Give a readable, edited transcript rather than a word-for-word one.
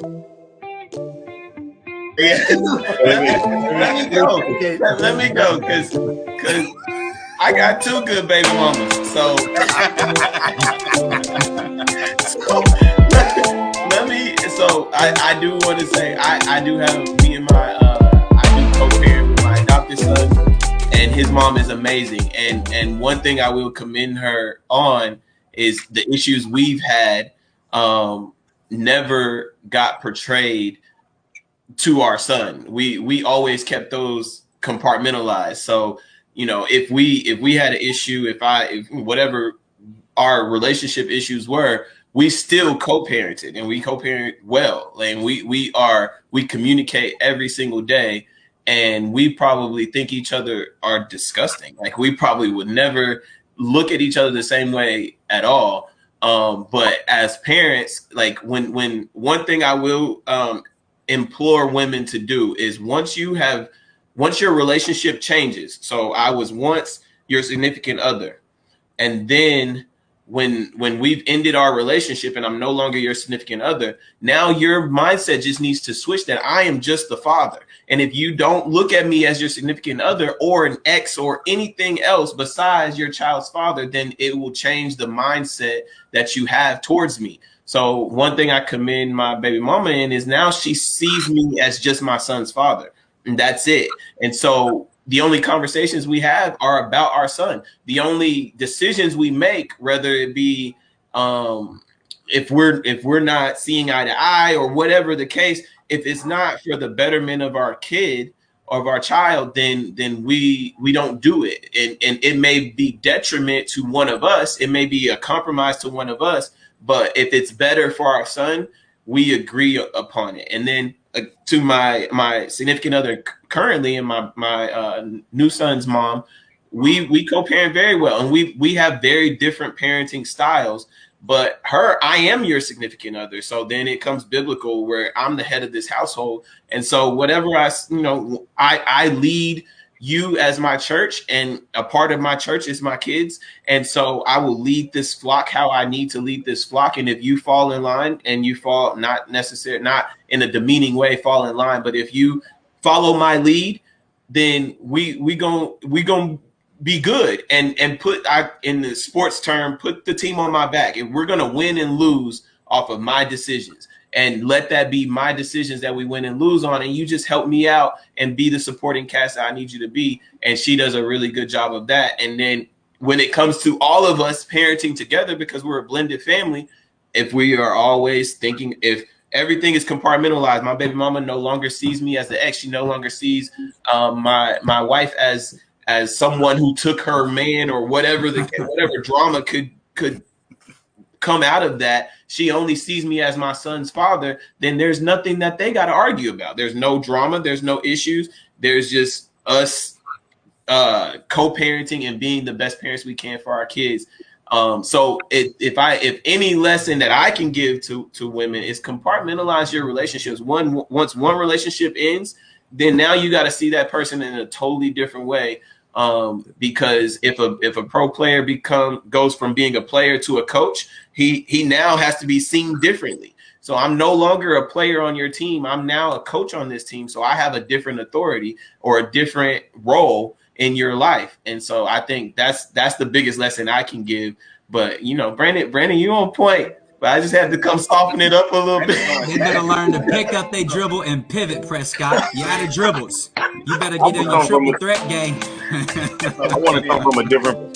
Yeah. Let me go, because I got 2 good baby mamas. So, I do want to say I do have me and my I do co-parent with my adopted son, and his mom is amazing. And one thing I will commend her on is the issues we've had never got portrayed to our son. We always kept those compartmentalized. So, you know, if we had an issue, if whatever our relationship issues were, we still co-parented, and we co-parent well. And we communicate every single day, and we probably think each other are disgusting. Like, we probably would never look at each other the same way at all. But as parents, like, when one thing I will implore women to do is, once your relationship changes. So I was once your significant other, and then when we've ended our relationship and I'm no longer your significant other, now your mindset just needs to switch, that I am just the father. And if you don't look at me as your significant other or an ex or anything else besides your child's father, then it will change the mindset that you have towards me. So one thing I commend my baby mama in is, now she sees me as just my son's father, and that's it. And so the only conversations we have are about our son. The only decisions we make, whether it be if we're not seeing eye to eye or whatever the case, if it's not for the betterment of our kid or of our child, then we don't do it. And it may be detriment to one of us. It may be a compromise to one of us. But if it's better for our son, we agree upon it. And then to my significant other currently, and my new son's mom, we co-parent very well, and we have very different parenting styles. But I am your significant other, so then it comes biblical, where I'm the head of this household, and so whatever I lead you as my church, and a part of my church is my kids. And so I will lead this flock how I need to lead this flock. And if you fall in line, and you fall, not in a demeaning way, fall in line, but if you follow my lead, then we gonna be good, and in the sports term, put the team on my back, and we're gonna win and lose off of my decisions. And let that be my decisions that we win and lose on. And you just help me out and be the supporting cast that I need you to be. And she does a really good job of that. And then when it comes to all of us parenting together, because we're a blended family, if we are always thinking, if everything is compartmentalized, my baby mama no longer sees me as the ex. She no longer sees my wife as someone who took her man, or whatever drama could come out of that. She only sees me as my son's father. Then there's nothing that they got to argue about. There's no drama. There's no issues. There's just us co-parenting and being the best parents we can for our kids. So if any lesson that I can give to women is, compartmentalize your relationships. Once one relationship ends, then now you got to see that person in a totally different way. Because if a pro player goes from being a player to a coach, he now has to be seen differently. So I'm no longer a player on your team. I'm now a coach on this team. So I have a different authority or a different role in your life. And so I think that's the biggest lesson I can give. But Brandon, you on point. But I just had to come soften it up a little bit. They better learn to pick up their dribble and pivot, Prescott. You out of dribbles. You better get in your triple threat game. I want to come from a different